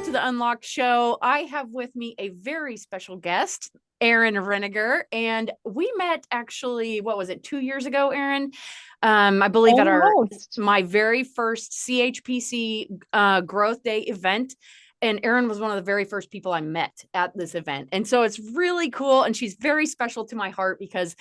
to the Unlocked Show. I have with me a very special guest, Erin Renninger, and we met actually, what was it, 2 years ago, Erin? I believe at Almost. my very first CHPC Growth Day event. And Erin was one of the very first people I met at this event. And so it's really cool. And she's very special to my heart because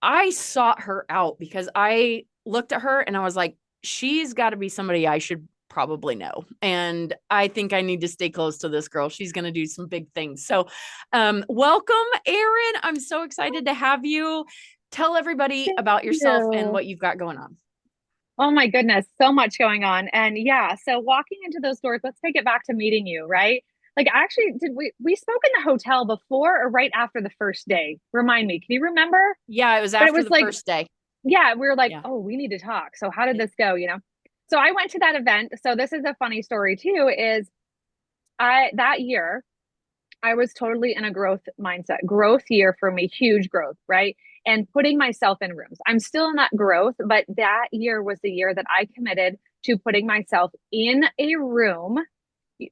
I sought her out because I looked at her and I was like, she's got to be somebody I should probably know. And I think I need to stay close to this girl. She's going to do some big things. So, welcome, Erin. I'm so excited to have you. Tell everybody Thank about yourself and you. what you've got going on. Oh my goodness, so much going on. And yeah, so walking into those doors, let's take it back to meeting you, right? Like actually, did we spoke in the hotel before or right after the first day? Remind me, can you remember? Yeah, it was But it after was the like, first day. yeah, we were like, Yeah. oh, we need to talk. So how did this go, So I went to that event. So this is a funny story too, is I that year I was totally in a growth mindset, growth year for me, huge growth, right? And putting myself in rooms. I'm still in that growth, but that year was the year that I committed to putting myself in a room.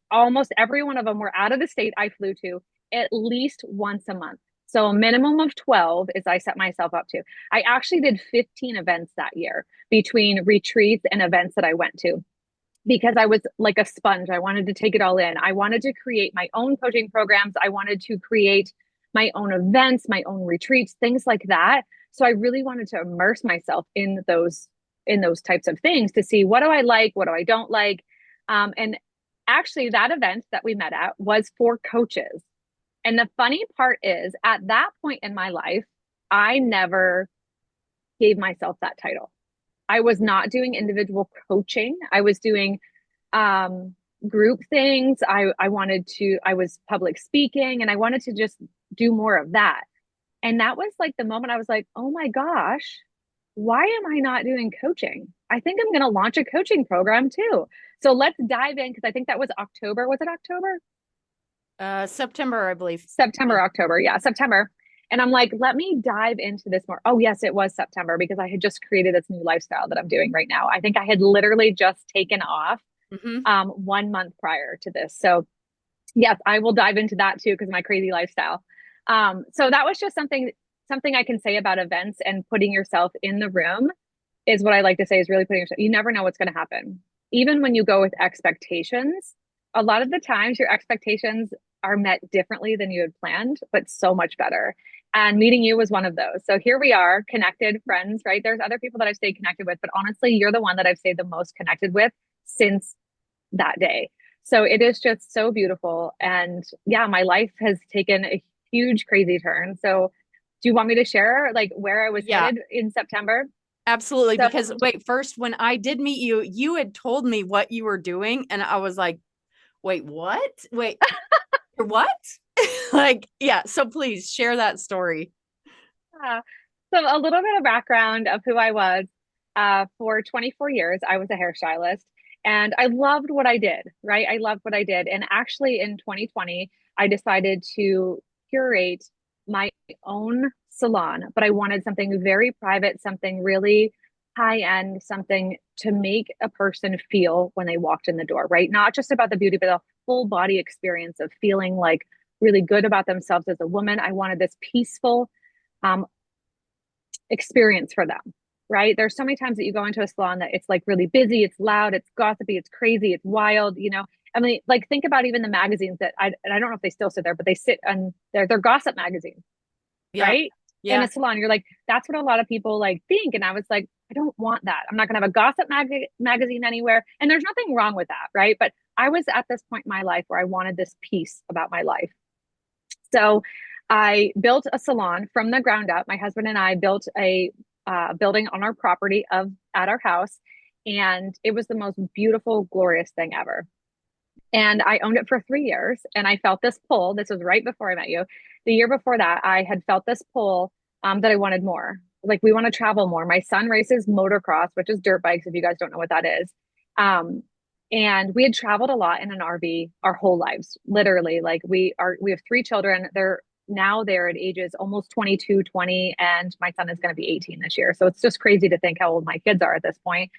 Almost every one of them were out of the state I flew to at least once a month. So a minimum of 12 is I set myself up to. I actually did 15 events that year between retreats and events that I went to because I was like a sponge. I wanted to take it all in. I wanted to create my own coaching programs. I wanted to create my own events, my own retreats, things like that. So I really wanted to immerse myself in those types of things to see what do I like, what do I don't like. And actually that event that we met at was for coaches. And the funny part is at that point in my life, I never gave myself that title. I was not doing individual coaching. I was doing um, group things. I was public speaking and I wanted to just do more of that. And that was like the moment I was like, oh my gosh, why am I not doing coaching? I think I'm going to launch a coaching program too. So let's dive in because I think that was October. Was it October? September, I believe. Yeah. September, October. Yeah, September. And I'm like, let me dive into this more. Oh, yes, it was September because I had just created this new lifestyle that I'm doing right now. I think I had literally just taken off Mm-hmm. 1 month prior to this. So, yes, I will dive into that too because my crazy lifestyle. So that was just something I can say about events and putting yourself in the room is what I like to say is really putting yourself. You never know what's going to happen. Even when you go with expectations, a lot of the times your expectations are met differently than you had planned, but so much better. And meeting you was one of those. So here we are, connected friends, right? There's other people that I've stayed connected with, but honestly, you're the one that I've stayed the most connected with since that day. So it is just so beautiful. And yeah, my life has taken a huge, crazy turn. So do you want me to share like where I was Yeah, headed in September? absolutely. So Because wait, first, when I did meet you, you had told me what you were doing, and I was like, wait, what? Wait, what? Like, yeah. So please share that story. yeah. So a little bit of background of who I was. For 24 years, I was a hairstylist and I loved what I did, right? I loved what I did. And actually in 2020, I decided to curate my own salon, but I wanted something very private, something really high end, something to make a person feel when they walked in the door, right? Not just about the beauty, but a full body experience of feeling like really good about themselves as a woman. I wanted this peaceful, um, experience for them, right? There's so many times that you go into a salon that it's like really busy, it's loud, it's gossipy, it's crazy, it's wild, I mean, like think about even the magazines that and I don't know if they still sit there, but they sit on they're gossip magazines, Yeah. right? In Yeah. a salon, you're like, that's what a lot of people like think. And I was like, I don't want that. I'm not gonna have a gossip magazine anywhere. And there's nothing wrong with that, right? But I was at this point in my life where I wanted this peace about my life. So I built a salon from the ground up. My husband and I built a building on our property of at our house, and it was the most beautiful, glorious thing ever. And I owned it for 3 years, and I felt this pull. This was right before I met you. The year before that, I had felt this pull that I wanted more. Like we want to travel more. My son races motocross, which is dirt bikes. If you guys don't know what that is, um, and we had traveled a lot in an RV our whole lives, literally. Like we have three children. They're at ages almost 22, 20, and my son is going to be 18 this year. So it's just crazy to think how old my kids are at this point.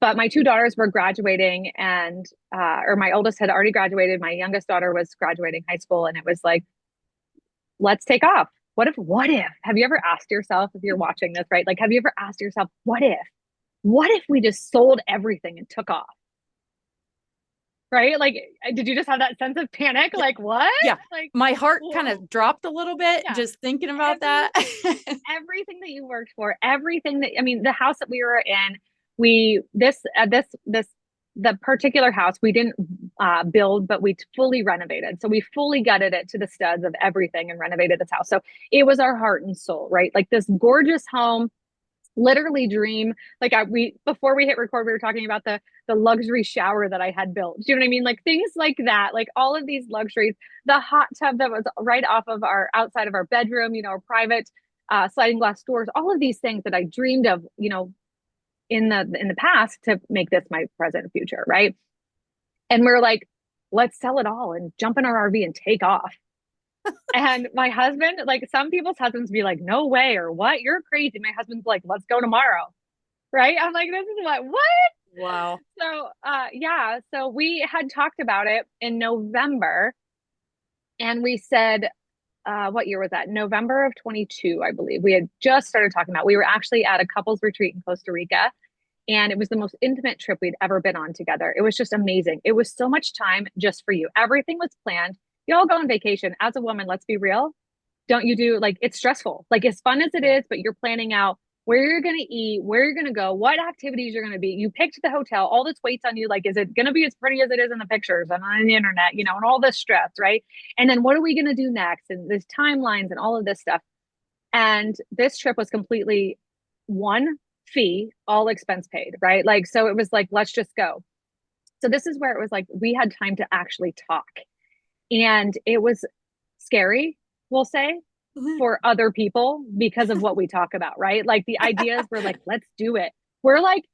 But my two daughters were graduating and or my oldest had already graduated. My youngest daughter was graduating high school, and it was like, let's take off. What if, have you ever asked yourself, if you're watching this, right? Like, have you ever asked yourself, what if we just sold everything and took off? Right? Like, did you just have that sense of panic? Yeah. Like, what? Yeah. Like, My heart kind whoa. of dropped a little bit Yeah. just thinking about that. Everything that you worked for, everything that, I mean, the house that we were in, the particular house we didn't build, but we fully renovated. So we fully gutted it to the studs of everything and renovated this house. So it was our heart and soul, right? Like this gorgeous home, literally dream. Like we before we hit record, we were talking about the luxury shower that I had built. Do you know what I mean? Like things like that, like all of these luxuries. The hot tub that was right off of our outside of our bedroom, you know, our private sliding glass doors, all of these things that I dreamed of, you know, in the past to make this my present future, right? And we're like, let's sell it all and jump in our RV and take off. And my husband, like some people's husbands be like, no way, or what? You're crazy. My husband's like, let's go tomorrow. Right. I'm like, this is what? Wow. So yeah. So we had talked about it in November and we said, what year was that? November of 22, I believe. We had just started talking about. We were actually at a couples retreat in Costa Rica, and it was the most intimate trip we'd ever been on together. It was just amazing. It was so much time just for you. Everything was planned. You all go on vacation. As a woman, let's be real. Don't you do like it's stressful, like as fun as it Yeah. is, but you're planning out where you're going to eat, where you're going to go, what activities you're going to be. You picked the hotel, all this waits on you. Like, is it going to be as pretty as it is in the pictures and on the internet, you know, and all this stress, right? And then what are we going to do next? And there's timelines and all of this stuff. And this trip was completely one fee, all expense paid, right? Like, so it was like, let's just go. So this is where it was like, we had time to actually talk. And it was scary, we'll say, for other people because of what we talk about, right? Like the ideas were like, let's do it. We're like,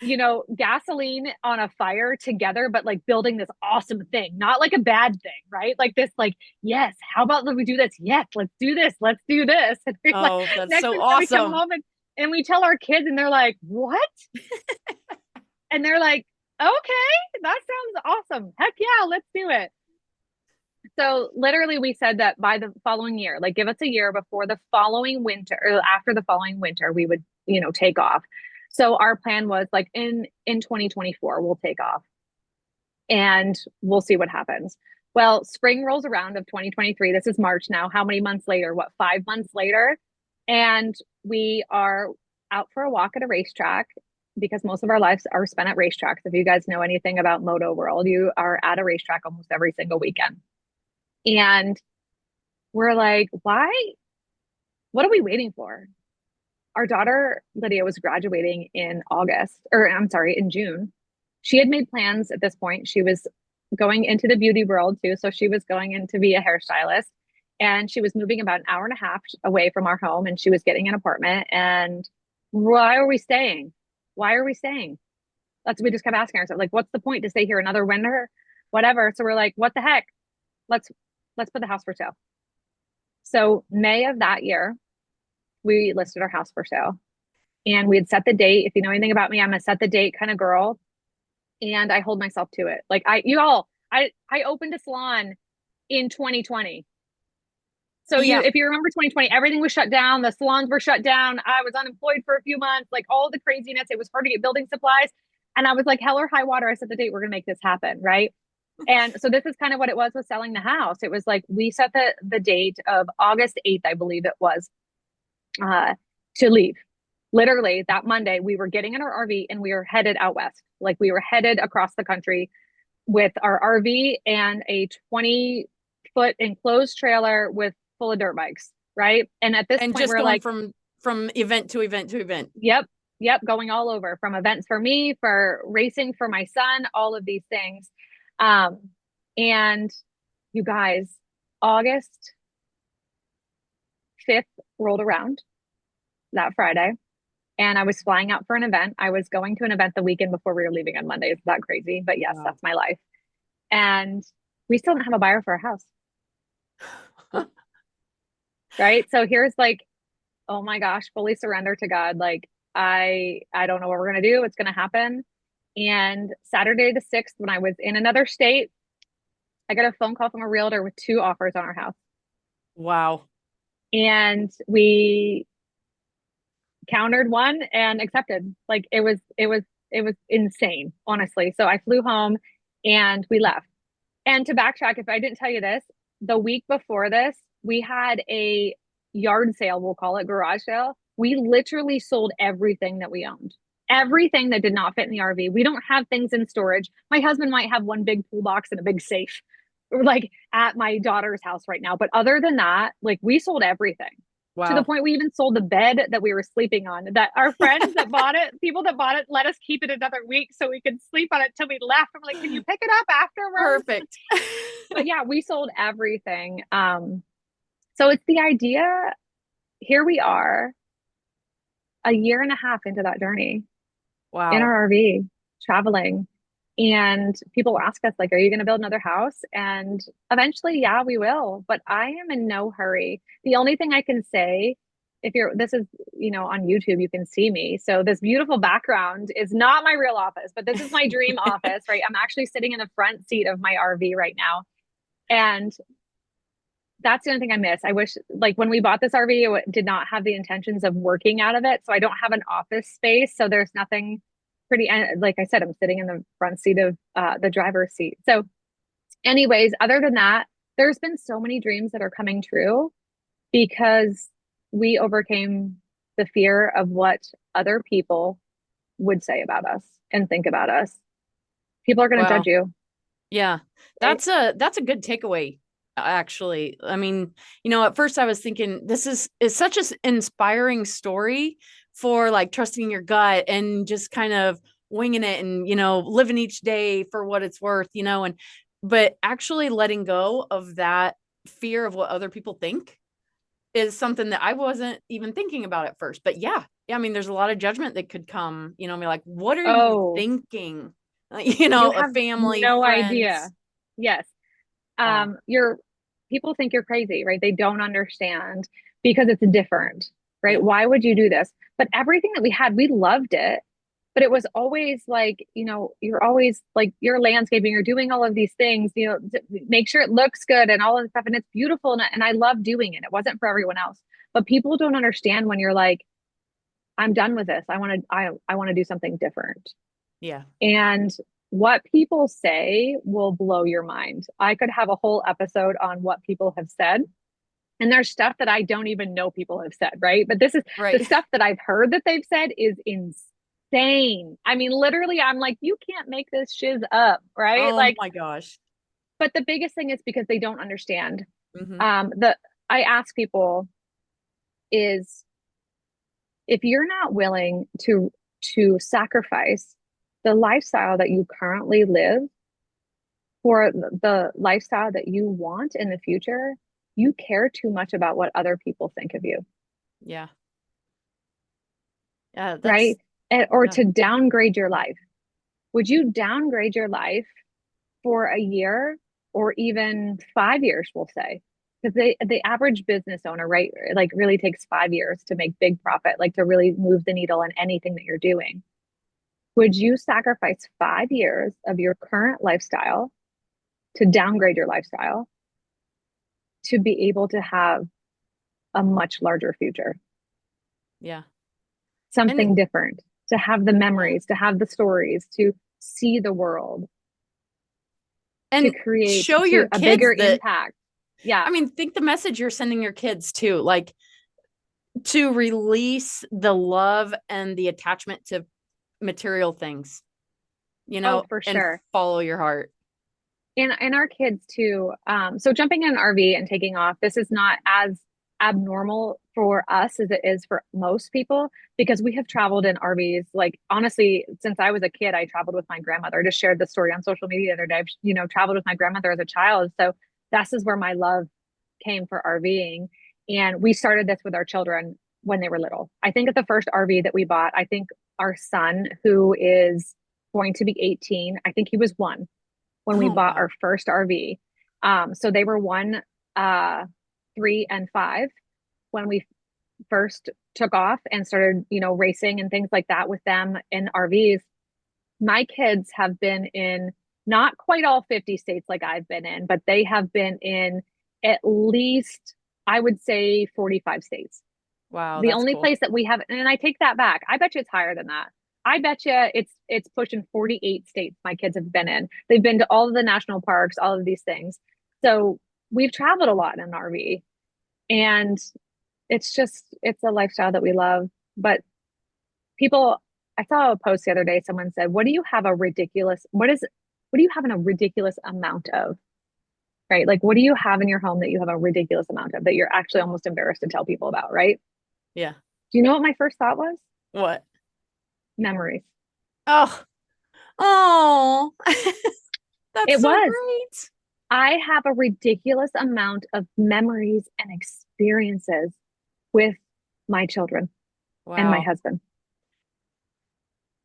you know, gasoline on a fire together, but like building this awesome thing, not like a bad thing, right? Like this, like, yes, how about we do this? Yes, let's do this. Let's do this. And we're like, Oh, that's next so thing we come awesome. home and we tell our kids and they're like, what? And they're like, okay, that sounds awesome. Heck yeah, let's do it. So literally we said that by the following year, like give us a year before the following winter or after the following winter, we would, you know, take off. So our plan was like in 2024, we'll take off and we'll see what happens. Well, spring rolls around of 2023. This is March now. How many months later? What, 5 months later? And we are out for a walk at a racetrack because most of our lives are spent at racetracks. If you guys know anything about Moto World, you are at a racetrack almost every single weekend. And we're like, why? What are we waiting for? Our daughter, Lydia, was graduating in August, or I'm sorry, in June. She had made plans at this point. She was going into the beauty world too. So she was going in to be a hairstylist. And she was moving about an hour and a half away from our home and she was getting an apartment. And why are we staying? Why are we staying? That's what we just kept asking ourselves. Like, what's the point to stay here another winter? Whatever. So we're like, what the heck? Let's put the house for sale. So May of that year, we listed our house for sale. And we had set the date. If you know anything about me, I'm a set the date kind of girl. And I hold myself to it. Like I opened a salon in 2020. So Yeah. if you remember 2020, everything was shut down. The salons were shut down. I was unemployed for a few months, like all the craziness. It was hard to get building supplies. And I was like, hell or high water. I set the date. We're going to make this happen. Right. And so this is kind of what it was with selling the house. It was like we set the date of August 8th, I believe it was, to leave. Literally that Monday, we were getting in our RV and we were headed out west. Like we were headed across the country with our RV and a 20-foot enclosed trailer with full of dirt bikes. Right. And at this And point, just we're going like, from event to event to event. yep, going all over from events for me, for racing for my son, all of these things. And you guys, August 5th rolled around that Friday and I was flying out for an event. I was going to an event the weekend before we were leaving on Monday. Is that crazy? But yes, Wow. that's my life. And we still don't have a buyer for a house. Right. So here's like, oh my gosh, fully surrender to God. Like, I don't know what we're going to do. It's going to happen. And Saturday the 6th, when I was in another state, I got a phone call from a realtor with 2 offers on our house. Wow. And we countered one and accepted. Like it was insane, honestly. So I flew home and we left. And to backtrack, if I didn't tell you this, the week before this, we had a yard sale, we'll call it garage sale. We literally sold everything that we owned. Everything that did not fit in the RV. We don't have things in storage. My husband might have one big toolbox and a big safe, like at my daughter's house right now. But other than that, like we sold everything to the Wow. point we even sold the bed that we were sleeping on. That our friends that bought it, people that bought it, let us keep it another week so we could sleep on it till we left. I'm like, can you pick it up afterwards? Perfect. But yeah, we sold everything. So it's the idea. Here we are, a year and a half into that journey in Wow. our RV, traveling. And people ask us, like, are you going to build another house? And eventually, yeah, we will. But I am in no hurry. The only thing I can say, if you're, this is, on YouTube, you can see me. So this beautiful background is not my real office, but this is my dream office, right? I'm actually sitting in the front seat of my RV right now. And that's the only thing I miss. I wish, like, when we bought this RV, it did not have the intentions of working out of it. So I don't have an office space. So there's nothing pretty, and like I said, I'm sitting in the front seat of the driver's seat. So, anyways, other than that, there's been so many dreams that are coming true because we overcame the fear of what other people would say about us and think about us. People are going to judge Wow. you, Yeah. right? That's a good takeaway, actually. I mean, at first I was thinking this is such an inspiring story for like trusting your gut and just kind of winging it and, living each day for what it's worth, and but actually letting go of that fear of what other people think is something that I wasn't even thinking about at first. But yeah. Yeah, I mean, there's a lot of judgment that could come, be like, what are you Oh, thinking? you A have family, no idea. friends. Yes. Wow. You're people think you're crazy, right? They don't understand because it's different, right? Yeah. Why would you do this? But everything that we had, we loved it. But it was always like, you're always like you're landscaping, you're doing all of these things, to make sure it looks good and all of the stuff. And it's beautiful. And I love doing it. It wasn't for everyone else. But people don't understand when you're like, I'm done with this. I want to do something different. Yeah. And what people say will blow your mind. I could have a whole episode on what people have said. And there's stuff that I don't even know people have said, right? But this is the Right. stuff that I've heard that they've said is insane. I mean, literally, I'm like, you can't make this shiz up, right? Oh Like, my gosh. but the biggest thing is because they don't understand. Hmm. The I ask people is if you're not willing to sacrifice the lifestyle that you currently live for the lifestyle that you want in the future, you care too much about what other people think of you, Yeah. Yeah. right? Or Yeah. to downgrade your life. Would you downgrade your life for a year or even 5 years, we'll say? Because the average business owner, right, like really takes 5 years to make big profit, like to really move the needle in anything that you're doing. Would you sacrifice 5 years of your current lifestyle to downgrade your lifestyle to be able to have a much larger future, Yeah. And something different, to have the yeah. memories, to have the stories, to see the world, to And create show to your a bigger kids that, impact. Yeah. I mean, think the message you're sending your kids too, like to release the love and the attachment to material things, Oh, for and sure. follow your heart. And our kids too. So jumping in an RV and taking off, this is not as abnormal for us as it is for most people because we have traveled in RVs. Like honestly, since I was a kid, I traveled with my grandmother. I just shared the story on social media the other day. I've, traveled with my grandmother as a child. So this is where my love came for RVing. And we started this with our children when they were little. I think at the first RV that we bought, I think our son, who is going to be 18, I think he was 1 when we Oh, bought wow. our first RV. So they were 1, 3, and 5 when we first took off and started, racing and things like that with them in RVs. My kids have been in not quite all 50 states like I've been in, but they have been in at least, I would say, 45 states. Wow, The that's only cool. place that we have, and I take that back. I bet you it's higher than that. I bet you it's pushing 48 states my kids have been in. They've been to all of the national parks, all of these things. So we've traveled a lot in an RV, and it's a lifestyle that we love. But people, I saw a post the other day, someone said, what do you have a ridiculous, what do you have in a ridiculous amount of? Right? Like, what do you have in your home that you have a ridiculous amount of that you're actually almost embarrassed to tell people about, right? Yeah. Do you know what my first thought was? What? Memories. Oh, oh, that's It so was. great. I have a ridiculous amount of memories and experiences with my children and my Wow. husband.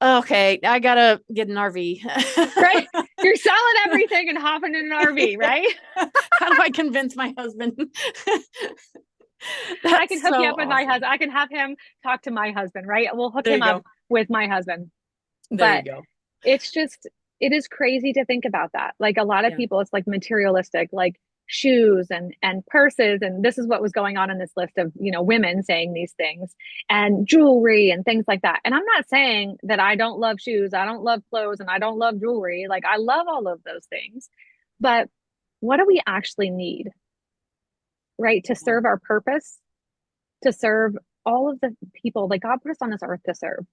Okay, I gotta get an RV. Right? You're selling everything and hopping in an RV, right? How do I convince my husband? I can That's hook you so up with my awesome. husband. I can have him talk to my husband, right? We'll hook There him you up go. with my husband. There you But go. it's just, it is crazy to think about that. Like a lot of Yeah. people, it's like materialistic, like shoes and purses. And this is what was going on in this list of, women saying these things and jewelry and things like that. And I'm not saying that I don't love shoes, I don't love clothes, and I don't love jewelry. Like I love all of those things. But what do we actually need, right? To Yeah. serve our purpose, to serve all of the people like God put us on this earth to serve.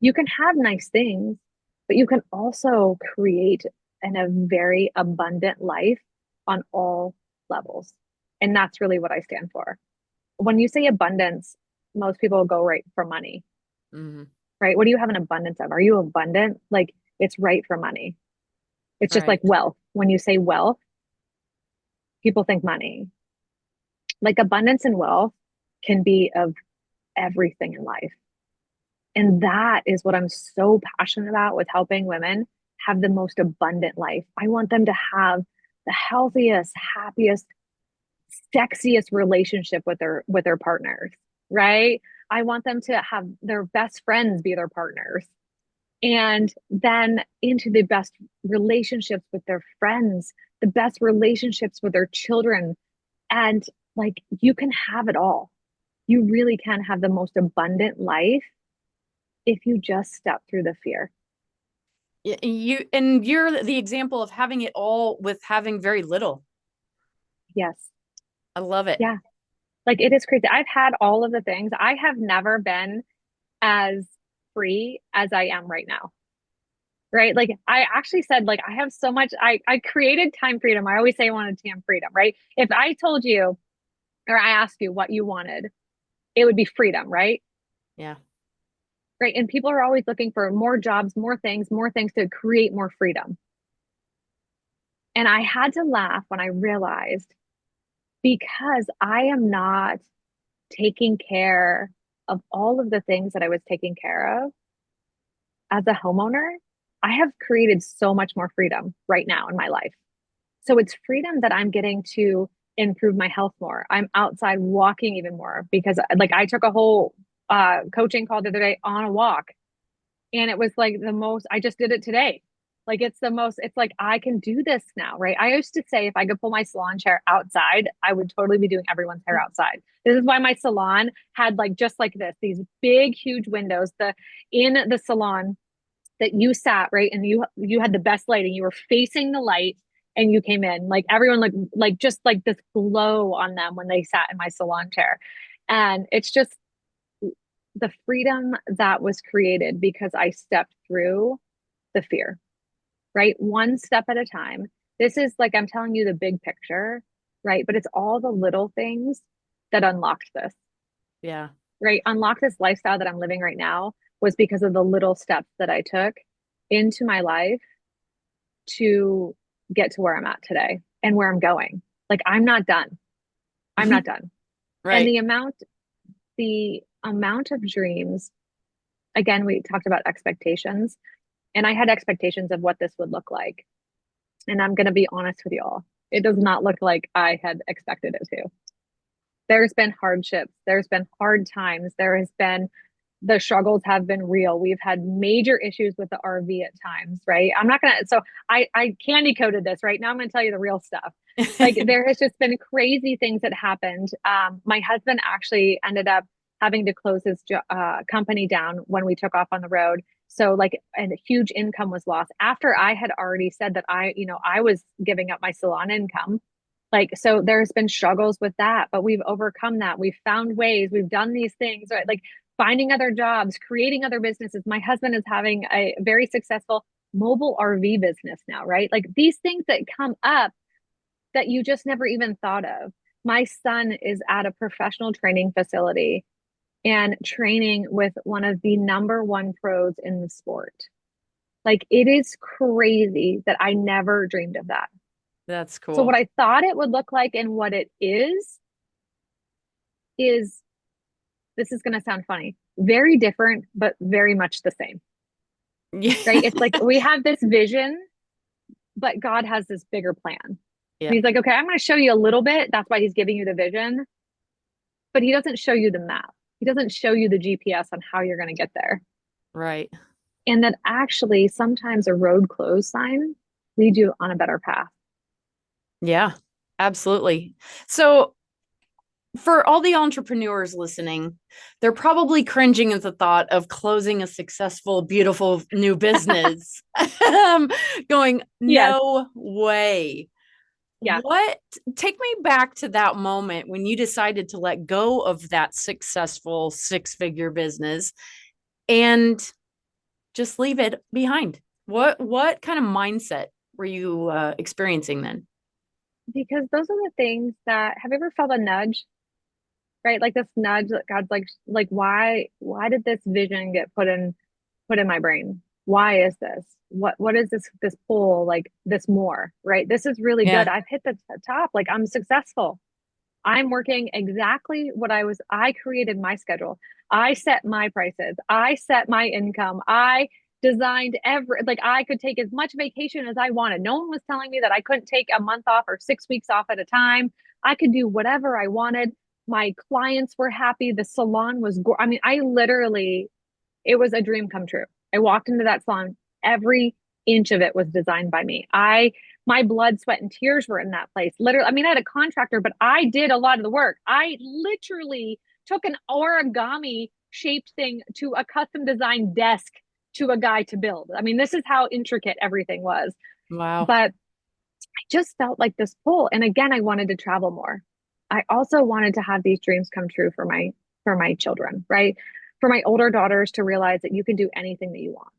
You can have nice things, but you can also create a very abundant life on all levels. And that's really what I stand for. When you say abundance, most people go right for money, Mhm. right? What do you have an abundance of? Are you abundant? Like it's right for money. It's just like Right. wealth. When you say wealth, people think money. Like abundance and wealth can be of everything in life. And that is what I'm so passionate about with helping women have the most abundant life. I want them to have the healthiest, happiest, sexiest relationship with their partners, right? I want them to have their best friends be their partners. And then into the best relationships with their friends, the best relationships with their children. And like you can have it all. You really can have the most abundant life if you just step through the fear. You're the example of having it all with having very little. Yes. I love it. Yeah. Like it is crazy. I've had all of the things. I have never been as free as I am right now. Right. Like I actually said, like I have so much, I created time freedom. I always say I wanted time freedom, right? If I told you or I asked you what you wanted, it would be freedom, right? Yeah. Right. And people are always looking for more jobs, more things to create more freedom. And I had to laugh when I realized because I am not taking care of all of the things that I was taking care of as a homeowner, I have created so much more freedom right now in my life. So it's freedom that I'm getting to improve my health more. I'm outside walking even more because like I took a whole coaching call the other day on a walk, and it was like the most, I just did it today. Like it's the most, it's like I can do this now, right? I used to say if I could pull my salon chair outside, I would totally be doing everyone's hair outside. This is why my salon had like just like this, these big, huge windows. The in the salon that you sat, right, and you had the best lighting. You were facing the light and you came in. Like everyone like just like this glow on them when they sat in my salon chair. And it's just the freedom that was created because I stepped through the fear, right? One step at a time. This is like I'm telling you the big picture, right? But it's all the little things that unlocked this, Yeah. right? Unlock this lifestyle that I'm living right now was because of the little steps that I took into my life to get to where I'm at today and where I'm going. Like I'm not done. I'm not done. And Right. the amount of dreams, again, we talked about expectations, and I had expectations of what this would look like. And I'm going to be honest with y'all. It does not look like I had expected it to. There's been hardships. There's been hard times. There has been the struggles have been real. We've had major issues with the RV at times, right? I'm not gonna, so I candy coated this, right? Now I'm gonna tell you the real stuff. Like there has just been crazy things that happened. My husband actually ended up having to close his company down when we took off on the road. So like, and a huge income was lost after I had already said that I was giving up my salon income. Like, so there's been struggles with that, but we've overcome that. We've found ways, we've done these things, right? Like finding other jobs, creating other businesses. My husband is having a very successful mobile RV business now, right? Like these things that come up that you just never even thought of. My son is at a professional training facility and training with one of the number one pros in the sport. Like it is crazy that I never dreamed of that. That's So what cool. I thought it would look like and what it is this is going to sound funny, very different, but very much the same, Yeah. right? It's like we have this vision, but God has this bigger plan. And Yeah. he's like, okay, I'm going to show you a little bit. That's why he's giving you the vision, but he doesn't show you the map. He doesn't show you the GPS on how you're going to get there. Right. And that actually sometimes a road closed sign leads you on a better path. Yeah. Absolutely. So for all the entrepreneurs listening, they're probably cringing at the thought of closing a successful, beautiful new business. Going, Yes. no way. Yeah. What take me back to that moment when you decided to let go of that successful six-figure business and just leave it behind? What kind of mindset were you experiencing then? Because those are the things that have you ever felt a nudge, right? Like this nudge that God's like, why did this vision get put in my brain? Why is this? What is this pull, like this more, right? This is really good. Yeah. I've hit the top, like I'm successful. I'm working exactly what I created my schedule. I set my prices. I set my income. I designed like I could take as much vacation as I wanted. No one was telling me that I couldn't take a month off or 6 weeks off at a time. I could do whatever I wanted. My clients were happy. The salon was, I mean, I literally, it was a dream come true. I walked into that salon. Every inch of it was designed by me. My blood, sweat, and tears were in that place. Literally, I mean, I had a contractor, but I did a lot of the work. I literally took an origami shaped thing to a custom designed desk to a guy to build. I mean, this is how intricate everything was. Wow. But I just felt like this pull. And again, I wanted to travel more. I also wanted to have these dreams come true for my children, right? For my older daughters to realize that you can do anything that you want,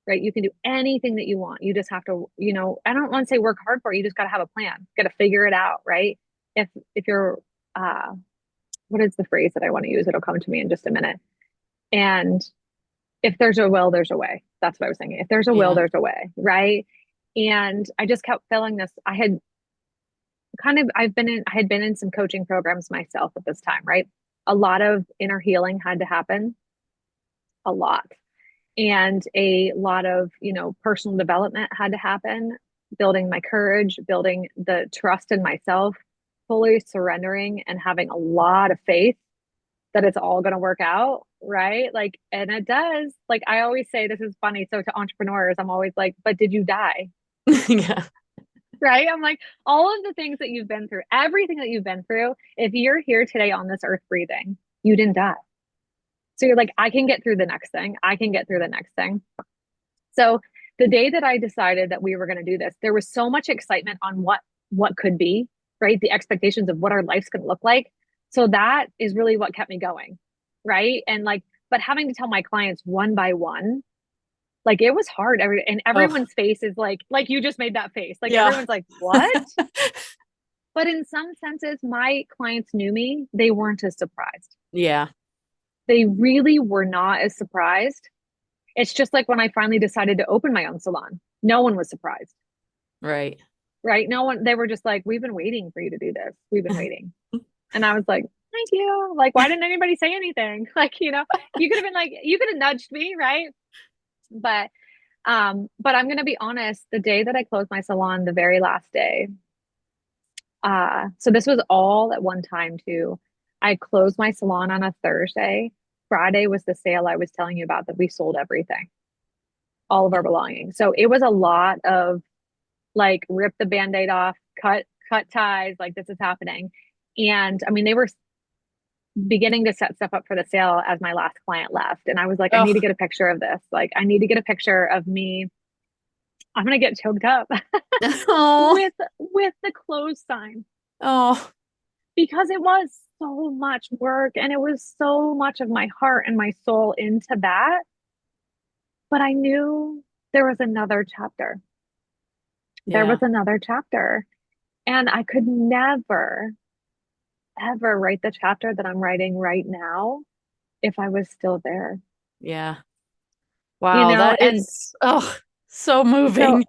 right? You can do anything that you want. You just have to, I don't want to say work hard for it. You just got to have a plan, got to figure it out, right? If you're, what is the phrase that I want to use? It'll come to me in just a minute. And if there's a will, there's a way. That's what I was thinking. If there's a will, Yeah. there's a way, right? And I just kept feeling this. I had been in some coaching programs myself at this time, right? A lot of inner healing had to happen, a lot. And a lot of, personal development had to happen, building my courage, building the trust in myself, fully surrendering and having a lot of faith that it's all going to work out, right? Like, and it does. Like, I always say, this is funny. So to entrepreneurs, I'm always like, but did you die? Yeah. Right? I'm like, all of the things that you've been through, everything that you've been through, if you're here today on this earth breathing, you didn't die. So you're like, I can get through the next thing. I can get through the next thing. So the day that I decided that we were going to do this, there was so much excitement on what could be, right? The expectations of what our life's going to look like. So that is really what kept me going, right? And like, but having to tell my clients one by one, like it was hard. And Oh, everyone's face is like you just made that face. Like yeah. everyone's like, what? But in some senses, my clients knew me. They weren't as surprised. Yeah. They really were not as surprised. It's just like when I finally decided to open my own salon, no one was surprised, Right. right? No one, they were just like, we've been waiting for you to do this. We've been waiting. And I was like, thank you. Like, why didn't anybody say anything? Like, you could have been like, you could have nudged me, right? But, but I'm going to be honest, the day that I closed my salon, the very last day, so this was all at one time too. I closed my salon on a Thursday. Friday was the sale I was telling you about that we sold everything, all of our belongings. So it was a lot of like rip the band-aid off, cut ties, like this is happening. And I mean, they were beginning to set stuff up for the sale as my last client left. And I was like, I need to Oh, get a picture of this. Like, I need to get a picture of me. I'm gonna get choked up oh, with the close sign oh, because it was so much work and it was so much of my heart and my soul into that. But I knew there was another chapter. There was yeah, another chapter. And I could never, ever write the chapter that I'm writing right now if I was still there, yeah. you Wow, know? that And is, oh, so so moving.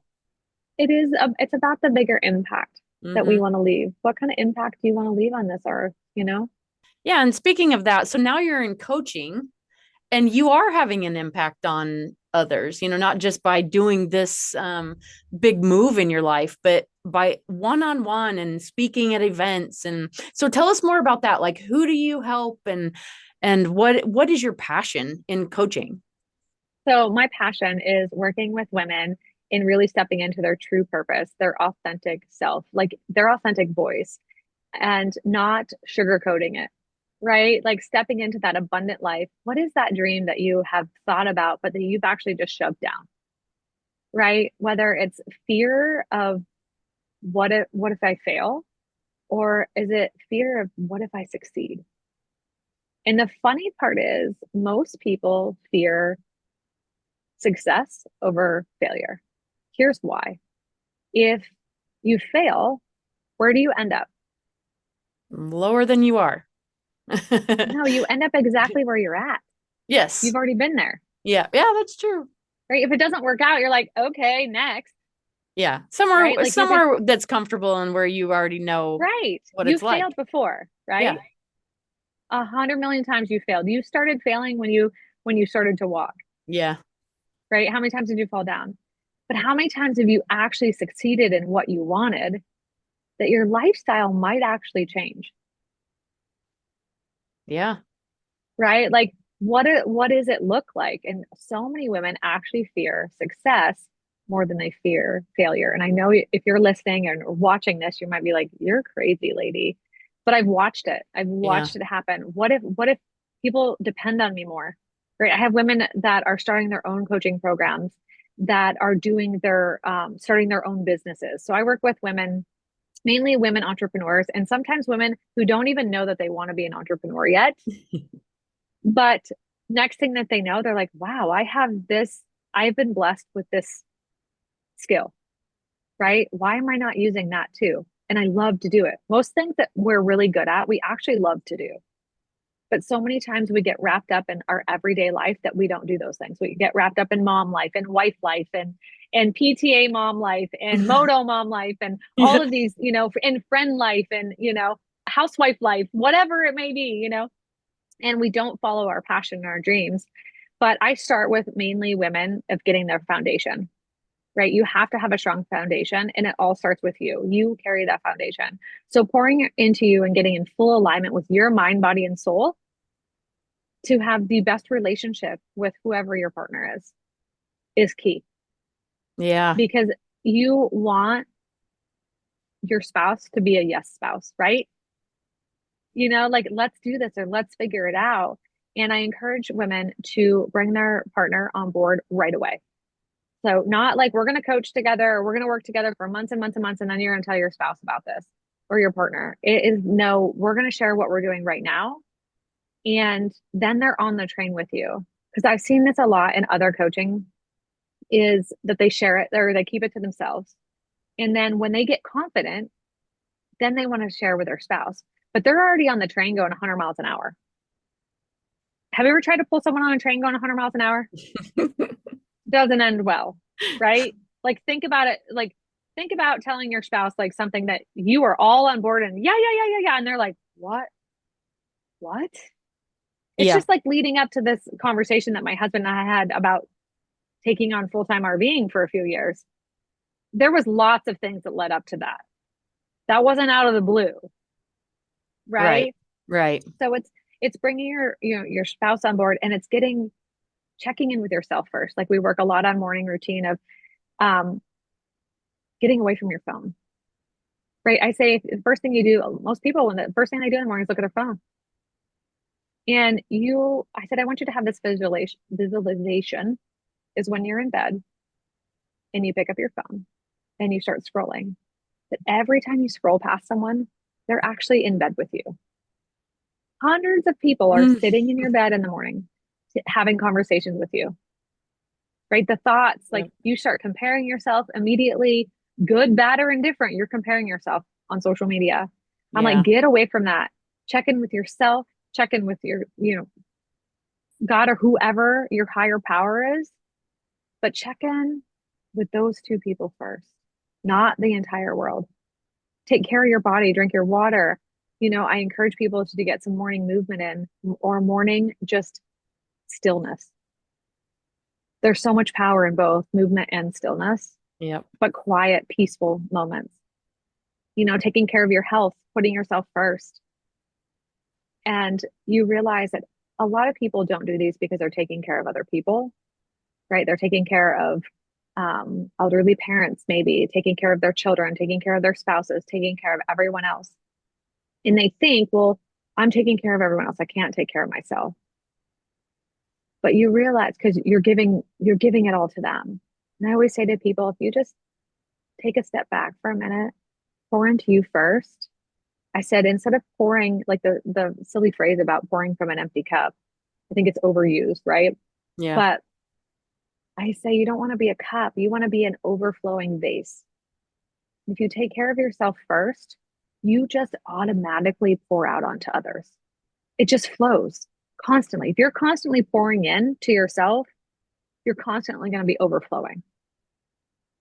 it's about the bigger impact that we Hmm. want to leave. What kind of impact do you want to leave on this earth, you know? Yeah, and speaking of that, so now you're in coaching and you are having an impact on others, not just by doing this big move in your life, but by one-on-one and speaking at events. And so tell us more about that. Like, who do you help, and what is your passion in coaching? So my passion is working with women in really stepping into their true purpose, their authentic self, like their authentic voice, and not sugarcoating it, right? Like stepping into that abundant life. What is that dream that you have thought about, but that you've actually just shoved down, right? Whether it's fear of what if I fail, or is it fear of what if I succeed? And the funny part is, most people fear success over failure. Here's why. If you fail, where do you end up? Lower than you are. No, you end up exactly where you're at. Yes. You've already been there, Yeah. Yeah, that's true. right? If it doesn't work out, you're like, okay, next, Yeah. right? Like if it, Somewhere that's comfortable and where you already know right, what you it's like. failed before, Yeah. right? 100 million times you failed. You started failing when you started to walk, Yeah. right? How many times did you fall down? But how many times have you actually succeeded in what you wanted that your lifestyle might actually change, Yeah. right? Like what does it look like? And so many women actually fear success more than they fear failure. And I know if you're listening and watching this, you might be like, "You're crazy, lady." But I've watched it. I've Yeah. watched it happen. What if people depend on me more? Right? I have women that are starting their own coaching programs, that are doing their starting their own businesses. So I work with women, mainly women entrepreneurs, and sometimes women who don't even know that they want to be an entrepreneur yet. But next thing that they know, they're like, wow, I've been blessed with this skill, right? Why am I not using that too? And I love to do it. Most things that we're really good at, we actually love to do. But so many times we get wrapped up in our everyday life that we don't do those things. We get wrapped up in mom life and wife life and PTA mom life and moto mom life and all Yeah. of these, and friend life and, housewife life, whatever it may be, and we don't follow our passion and our dreams. But I start with mainly women of getting their foundation, right? You have to have a strong foundation and it all starts with you. You carry that foundation. So pouring into you and getting in full alignment with your mind, body, and soul to have the best relationship with whoever your partner is key, Yeah. because you want your spouse to be a yes spouse, right? Like let's do this or let's figure it out. And I encourage women to bring their partner on board right away. So not like we're going to coach together or we're going to work together for months and months and months and then you're going to tell your spouse about this or your partner. It is no, we're going to share what we're doing right now. And then they're on the train with you. Because I've seen this a lot in other coaching, is that they share it or they keep it to themselves. And then when they get confident, then they want to share with their spouse. But they're already on the train going 100 miles an hour. Have you ever tried to pull someone on a train going 100 miles an hour? Doesn't end well, right? Like think about telling your spouse like something that you are all on board and yeah, and they're like, what? It's Yeah. just like leading up to this conversation that my husband and I had about taking on full-time RVing for a few years. There was lots of things that led up to that. That wasn't out of the blue, Right. right? Right. So it's bringing your spouse on board, and it's getting checking in with yourself first. Like we work a lot on morning routine of um, getting away from your phone, right? I say the first thing you do, most people, when the first thing they do in the morning is look at their phone. And I said, I want you to have this visualization is when you're in bed and you pick up your phone and you start scrolling. That every time you scroll past someone, they're actually in bed with you. Hundreds of people are Mm, sitting in your bed in the morning having conversations with you, right? The thoughts, like yep. you start comparing yourself immediately, good, bad, or indifferent. You're comparing yourself on social media. I'm like, Yeah. get away from that. Check in with yourself, check in with your God or whoever your higher power is, but check in with those two people first, not the entire world. Take care of your body, drink your water. I encourage people to get some morning movement in or morning just stillness. There's so much power in both movement and stillness, Yep. but quiet, peaceful moments. Taking care of your health, putting yourself first. And you realize that a lot of people don't do these because they're taking care of other people, right? They're taking care of elderly parents, maybe taking care of their children, taking care of their spouses, taking care of everyone else. And they think, well, I'm taking care of everyone else. I can't take care of myself. But you realize because you're giving it all to them. And I always say to people, if you just take a step back for a minute, pour into you first. I said, instead of pouring, like the silly phrase about pouring from an empty cup, I think it's overused, right? Yeah. But I say you don't want to be a cup, you want to be an overflowing vase. If you take care of yourself first, you just automatically pour out onto others. It just flows constantly. If you're constantly pouring in to yourself, you're constantly going to be overflowing.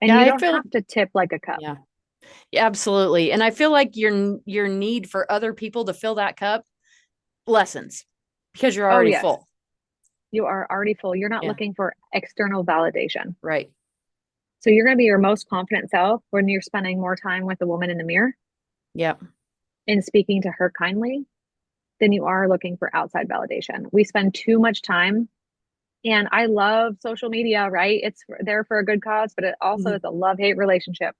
And Yeah. you I don't feel, have to tip like a cup. yeah. Yeah, absolutely. And I feel like your need for other people to fill that cup lessens because you're Oh, already yes, full. you are already full. You're not Yeah. looking for external validation. Right. So you're going to be your most confident self when you're spending more time with the woman in the mirror Yeah. and speaking to her kindly than you are looking for outside validation. We spend too much time, and I love social media, right? It's there for a good cause, but it also Mhm. is a love-hate relationship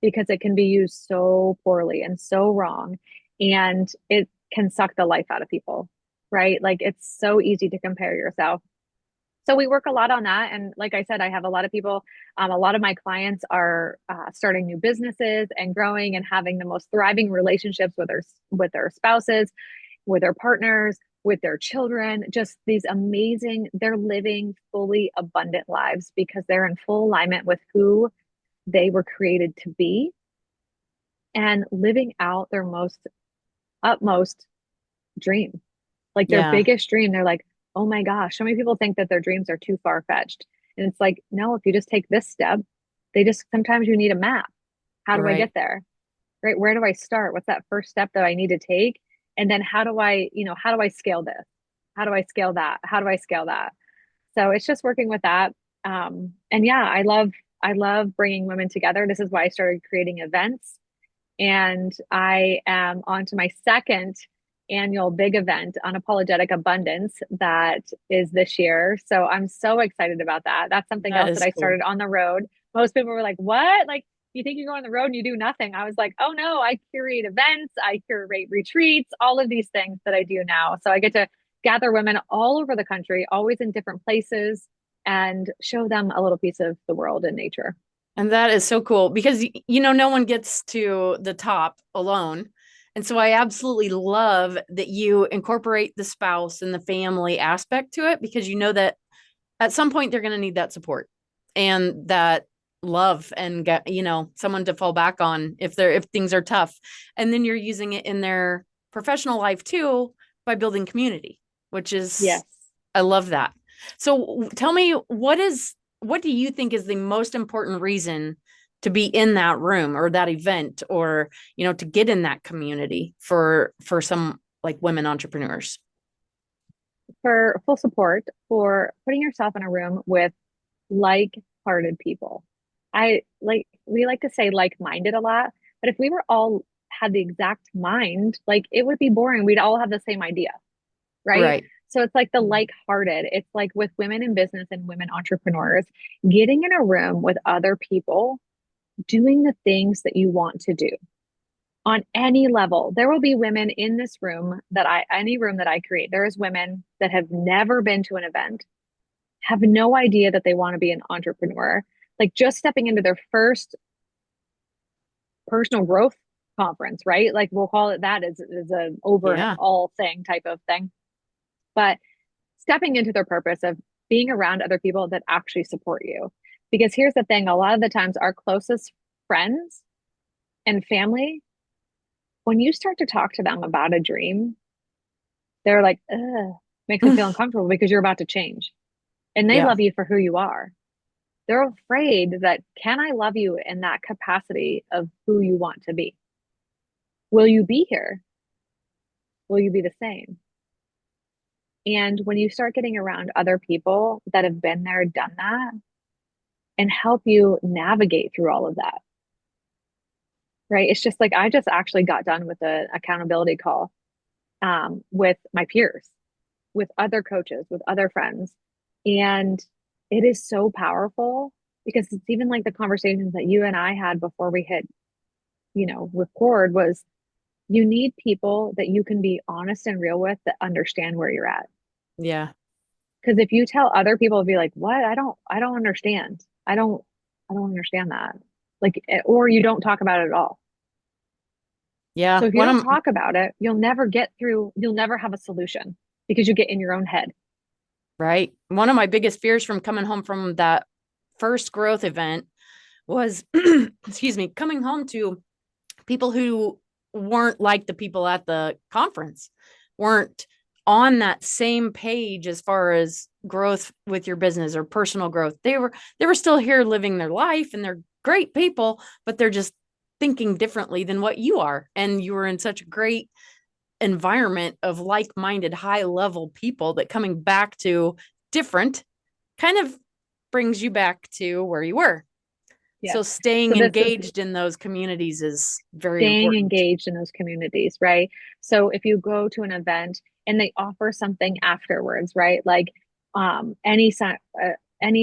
because it can be used so poorly and so wrong. And it can suck the life out of people, right? Like it's so easy to compare yourself. So we work a lot on that. And like I said, I have a lot of people, a lot of my clients are starting new businesses and growing and having the most thriving relationships with their spouses, with their partners, with their children, just these amazing, they're living fully abundant lives because they're in full alignment with who they were created to be and living out their most utmost dream, like their Yeah. biggest dream. They're like, oh my gosh, so many people think that their dreams are too far fetched. And it's like, no, if you just take this step, sometimes you need a map. How do I get Right. there? Right? Where do I start? What's that first step that I need to take? And then how do I scale this? How do I scale that? How do I scale that? So it's just working with that. And yeah, I love bringing women together. This is why I started creating events, and I am on to my second annual big event, Unapologetic Abundance, that is this year. So I'm so excited about that. That's something That else that is I cool. started on the road. Most people were like, what? Like, you think you go on the road and you do nothing? I was like, oh no, I curate events, I curate retreats, all of these things that I do now. So I get to gather women all over the country, always in different places, and show them a little piece of the world and nature. And that is so cool because no one gets to the top alone. And so I absolutely love that you incorporate the spouse and the family aspect to it because you know that at some point they're going to need that support and that love and get, someone to fall back on if things are tough. And then you're using it in their professional life too by building community, which is Yes. I love that. So tell me what do you think is the most important reason to be in that room or that event or to get in that community for some like women entrepreneurs? For full support, for putting yourself in a room with like-hearted people. We like to say like-minded a lot, but if we were all had the exact mind, like it would be boring. We'd all have the same idea, right? Right. So it's like the like-hearted. It's like with women in business and women entrepreneurs, getting in a room with other people doing the things that you want to do on any level. There will be women in this room any room that I create, there is women that have never been to an event, have no idea that they want to be an entrepreneur, like just stepping into their first personal growth conference, right? Like we'll call it that is a Yeah. overall thing type of thing. But stepping into their purpose of being around other people that actually support you. Because here's the thing, a lot of the times our closest friends and family, when you start to talk to them about a dream, they're like, ugh, makes them feel uncomfortable because you're about to change. And they Yeah. love you for who you are. They're afraid that, can I love you in that capacity of who you want to be? Will you be here? Will you be the same? And when you start getting around other people that have been there, done that, and help you navigate through all of that, right? It's just like I just actually got done with an accountability call with my peers, with other coaches, with other friends. And it is so powerful because it's even like the conversations that you and I had before we hit, record was you need people that you can be honest and real with that understand where you're at. Yeah. Because if you tell other people, be like, what? I don't understand. I don't understand that. Like, or you don't talk about it at all. Yeah. So if you don't talk about it, you'll never have a solution because you get in your own head. Right. One of my biggest fears from coming home from that first growth event was, excuse me, coming home to people who weren't like the people at the conference, weren't on that same page as far as growth with your business or personal growth. They were still here living their life and they're great people, but they're just thinking differently than what you are. And you were in such a great environment of like-minded high level people that coming back to different kind of brings you back to where you were. Yes. So So staying this is engaged in those communities is very staying important. engaged in those communities, right? So if you go to an event and they offer something afterwards, right? Like any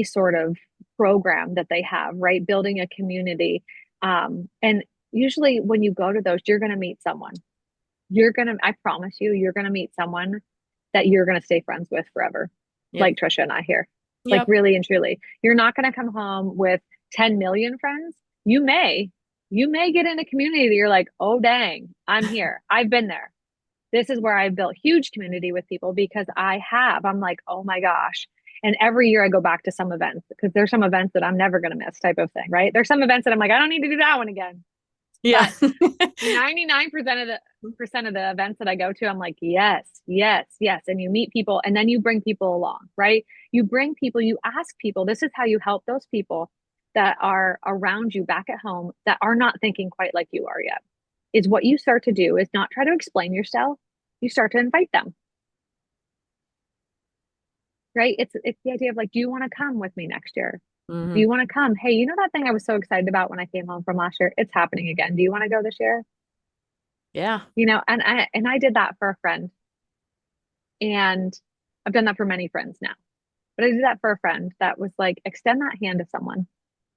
sort of program that they have, right? Building a community. And usually when you go to those, you're going to meet someone. I promise you, you're going to meet someone that you're going to stay friends with forever. Yep. Like Trisha and I here. Like Yep. really and truly. You're not going to come home with 10 million friends. You may, you may get in a community that you're like, oh, dang, I'm here. I've been there. This is where I've built huge community with people because I'm like, oh my gosh. And every year I go back to some events because there's some events that I'm never going to miss type of thing, right? There's some events that I'm like, I don't need to do that one again. Yeah. But 99% of the events that I go to, I'm like, yes, yes, yes. And you meet people and then you bring people along, right? You bring people, you ask people, this is how you help those people that are around you back at home that are not thinking quite like you are yet. Is what you start to do is not try to explain yourself. You start to invite them, right? It's the idea of like, do you want to come with me next year? Do Hmm. you want to come? Hey, you know that thing I was so excited about when I came home from last year? It's happening again. Do you want to go this year? Yeah. And I did that for a friend, and I've done that for many friends now. But I did that for a friend that was like, extend that hand to someone.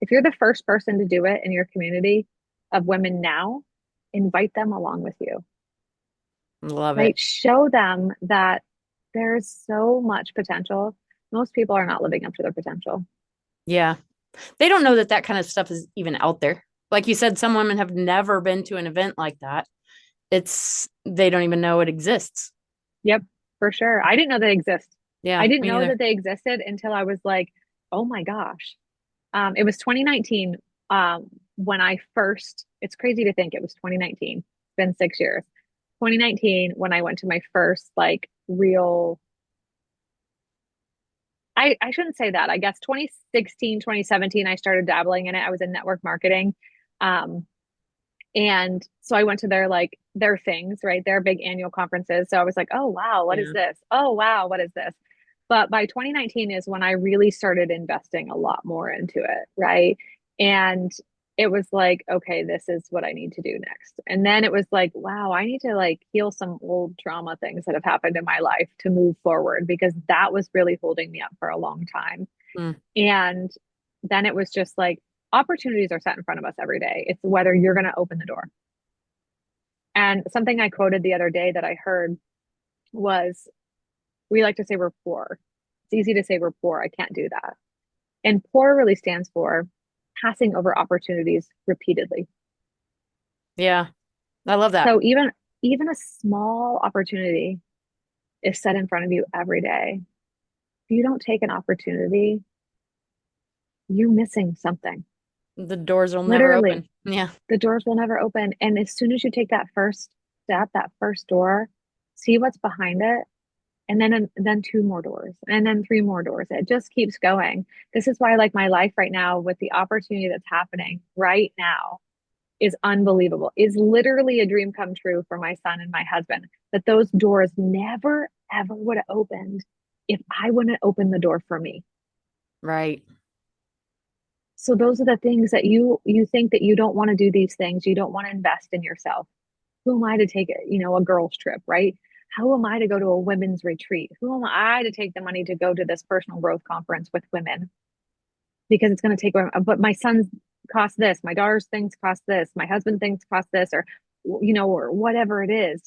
If you're the first person to do it in your community of women now, invite them along with you, Love right? it. Show them that there's so much potential. Most people are not living up to their potential. Yeah. They don't know that that kind of stuff is even out there. Like you said, some women have never been to an event like that. They don't even know it exists. Yep, for sure. I didn't know they exist. Yeah, I didn't me know neither. that they existed until I was like, oh my gosh. It was 2019 when it's crazy to think it was 2019. It's been 6 years. 2019 when I went to my first like real, I shouldn't say that. I guess 2016, 2017, I started dabbling in it. I was in network marketing. Um, and so I went to their things, right? Their big annual conferences. So I was like, oh wow, what is Yeah. this? Oh wow, what is this? But by 2019 is when I really started investing a lot more into it, right? And it was like, okay, this is what I need to do next. And then it was like, wow, I need to like heal some old trauma things that have happened in my life to move forward because that was really holding me up for a long time. Mm. And then it was just like opportunities are set in front of us every day. It's whether you're going to open the door. And something I quoted the other day that I heard was, we like to say we're poor. It's easy to say we're poor. I can't do that. And poor really stands for passing over opportunities repeatedly. Yeah. I love that. So even a small opportunity is set in front of you every day. If you don't take an opportunity, you're missing something. The doors will never Literally, open. Yeah. the doors will never open. And as soon as you take that first step, that first door, see what's behind it, and then two more doors, and then three more doors. It just keeps going. This is why, like my life right now, with the opportunity that's happening right now, is unbelievable. Is literally a dream come true for my son and my husband. That those doors never ever would have opened if I wouldn't open the door for me. Right. So those are the things that you think that you don't want to do these things. You don't want to invest in yourself. Who am I to take a girls trip, right? How am I to go to a women's retreat? Who am I to take the money to go to this personal growth conference with women? Because it's going to take, but my son's cost this, my daughter's things cost this, my husband things cost this, or whatever it is.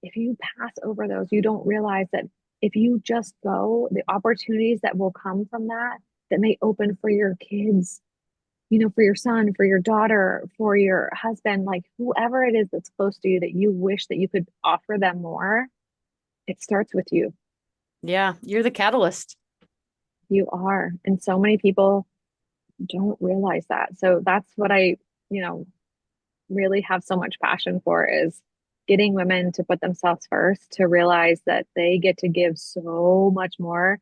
If you pass over those, you don't realize that if you just go, the opportunities that will come from that may open for your kids, for your son, for your daughter, for your husband, like whoever it is that's close to you that you wish that you could offer them more, it starts with you. Yeah. You're the catalyst. You are. And so many people don't realize that. So that's what I, you know, really have so much passion for is getting women to put themselves first, to realize that they get to give so much more.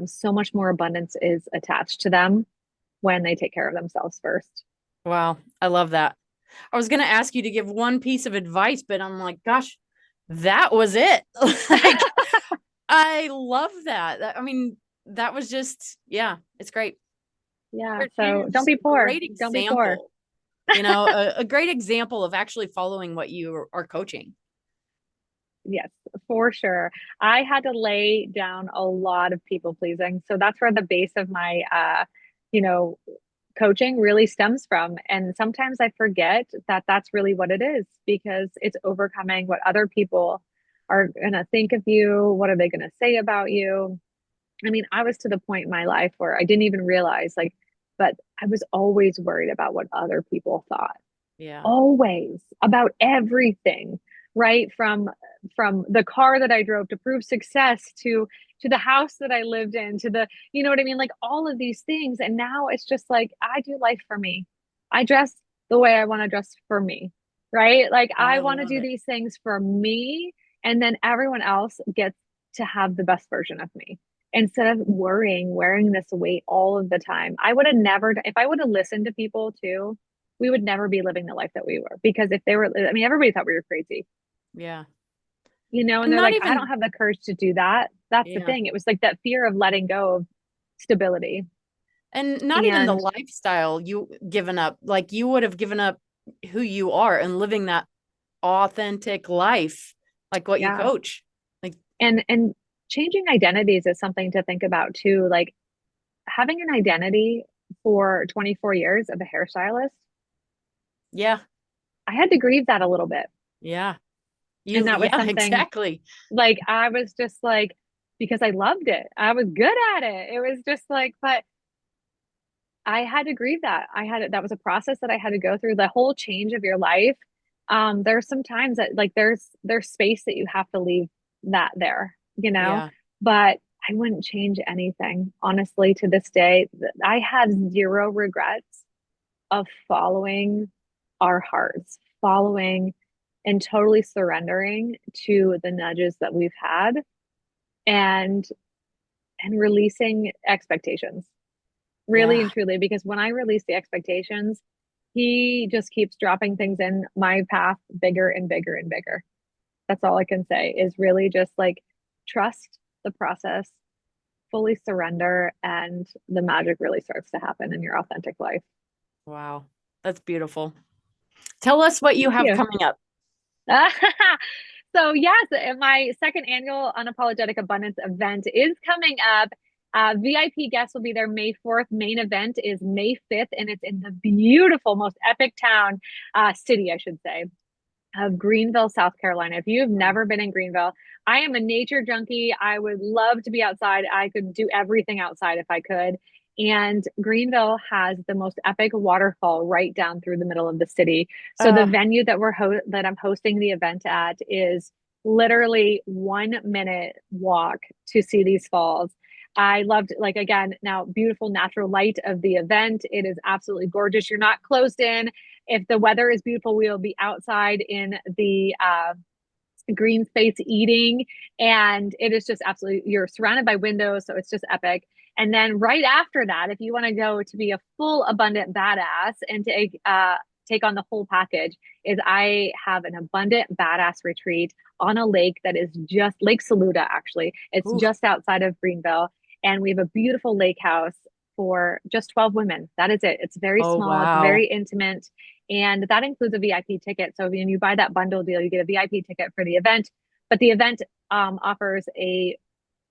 So much more abundance is attached to them when they take care of themselves first. Wow. I love that. I was going to ask you to give one piece of advice, but I'm like, gosh, that was it. Like, I love that. I mean, that was just, yeah, it's great. Yeah. You're So don't just be a poor. great Don't be poor. example, a great example of actually following what you are coaching. Yes, for sure. I had to lay down a lot of people pleasing. So that's where the base of my you know, coaching really stems from. And sometimes I forget that that's really what it is because it's overcoming what other people are going to think of you. What are they going to say about you? I mean, I was to the point in my life where I didn't even realize, like, but I was always worried about what other people thought, Yeah. always about everything, right? From the car that I drove to prove success to the house that I lived in to the, you know what I mean? Like all of these things. And now it's just like I do life for me. I dress the way I want to dress for me, right? Like I I want to love do it. these things for me. And then everyone else gets to have the best version of me instead of worrying, wearing this weight all of the time. I would have never, if I would have listened to people too, we would never be living the life that we were because if they were, I mean, everybody thought we were crazy, Yeah. and And they're not like, I don't even, have the courage to do that. That's the yeah. thing. It was like that fear of letting go of stability. And not even the And lifestyle you given up. Like you would have given up who you are and living that authentic life, like what you yeah, coach. Like, and changing identities is something to think about too. Like having an identity for 24 years of a hairstylist, yeah, I had to grieve that a little bit. yeah. And that was Yeah, something exactly. like I was just like, because I loved it. I was good at it. It was just like, but I had to grieve that. That was a process that I had to go through. The whole change of your life. There's some times that like there's space that you have to leave that there, Yeah. but I wouldn't change anything. Honestly, to this day, I have zero regrets of following our hearts, following and totally surrendering to the nudges that we've had and releasing expectations. Really Yeah. and truly, because when I release the expectations, he just keeps dropping things in my path bigger and bigger and bigger. That's all I can say is really just like trust the process, fully surrender, and the magic really starts to happen in your authentic life. Wow. That's beautiful. Tell us what you Thank have you. coming up. So yes, my second annual Unapologetic Abundance event is coming up. VIP guests will be there May 4th. Main event is May 5th, and it's in the beautiful, most epic town, city, I should say, of Greenville, South Carolina. If you've never been in Greenville, I am a nature junkie. I would love to be outside. I could do everything outside if I could. And Greenville has the most epic waterfall right down through the middle of the city. So the Uh, venue that I'm hosting the event at is literally 1 minute walk to see these falls. I loved, like, again, now beautiful natural light of the event. It is absolutely gorgeous. You're not closed in. If the weather is beautiful, we will be outside in the green space eating. And it is just absolutely, you're surrounded by windows. So it's just epic. And then right after that, if you want to go to be a full abundant badass and take on the whole package, is I have an abundant badass retreat on a lake that is just Lake Saluda, actually. It's ooh. just outside of Greenville. And we have a beautiful lake house for just 12 women. That is it. It's very Oh, small, it's wow. very intimate. And that includes a VIP ticket. So when you buy that bundle deal, you get a VIP ticket for the event. But the event offers a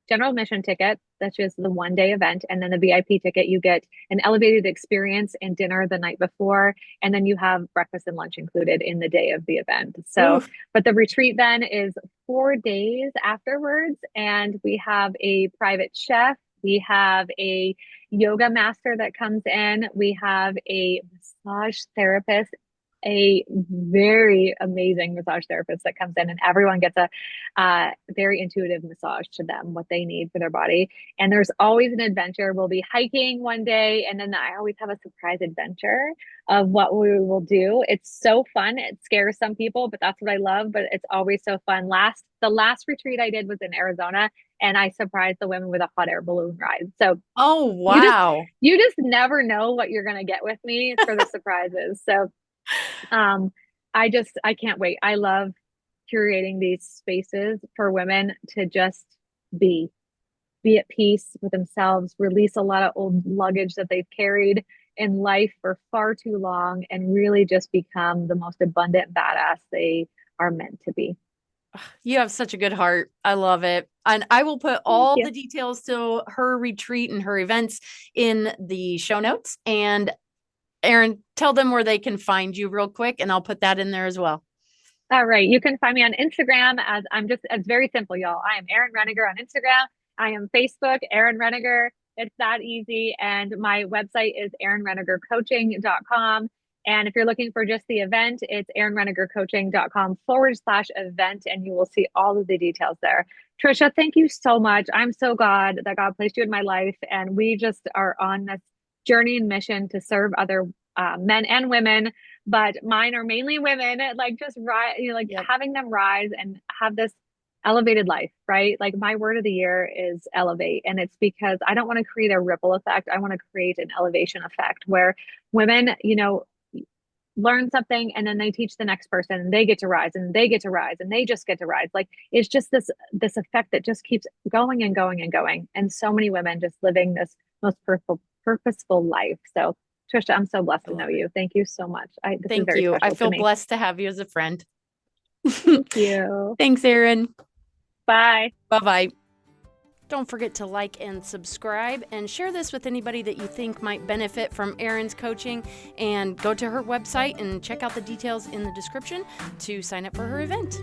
general admission ticket, that's just the 1 day event. And then the VIP ticket, you get an elevated experience and dinner the night before. And then you have breakfast and lunch included in the day of the event. So, Ooh. but the retreat then is 4 days afterwards. And we have a private chef. We have a yoga master that comes in. We have a massage therapist, a very amazing massage therapist that comes in, and everyone gets a very intuitive massage to them, what they need for their body. And there's always an adventure. We'll be hiking one day, and then I always have a surprise adventure of what we will do. It's so fun. It scares some people, but that's what I love. But it's always so fun. The last retreat I did was in Arizona, and I surprised the women with a hot air balloon ride. So Oh, you just wow. you just never know what you're gonna get with me for the surprises. So um, I can't wait. I love curating these spaces for women to just be be at peace with themselves, release a lot of old luggage that they've carried in life for far too long, and really just become the most abundant badass they are meant to be. You have such a good heart. I love it. And I will put Thank all you. the details to her retreat and her events in the show notes. And Erin, tell them where they can find you real quick, and I'll put that in there as well. All right. You can find me on Instagram as it's very simple, y'all. I am Erin Renninger on Instagram. I am Facebook, Erin Renninger. It's that easy. And my website is erinrenningercoaching.com. And if you're looking for just the event, it's erinrenningercoaching.com/event, and you will see all of the details there. Trisha, thank you so much. I'm so glad that God placed you in my life. And we just are on this journey and mission to serve other men and women, but mine are mainly women, like just rise, like Yep. having them rise and have this elevated life, right? Like my word of the year is elevate. And it's because I don't want to create a ripple effect. I want to create an elevation effect where women, learn something and then they teach the next person and they get to rise and they get to rise and they just get to rise. Like it's just this effect that just keeps going and going and going. And so many women just living this most purposeful life. So Trisha, I'm so blessed I to know love it. you. Thank you so much. This is Thank very you. I special to feel me. blessed to have you as a friend. Thank you. Thanks, Erin. Bye. Bye bye. Don't forget to like and subscribe and share this with anybody that you think might benefit from Erin's coaching. And go to her website and check out the details in the description to sign up for her event.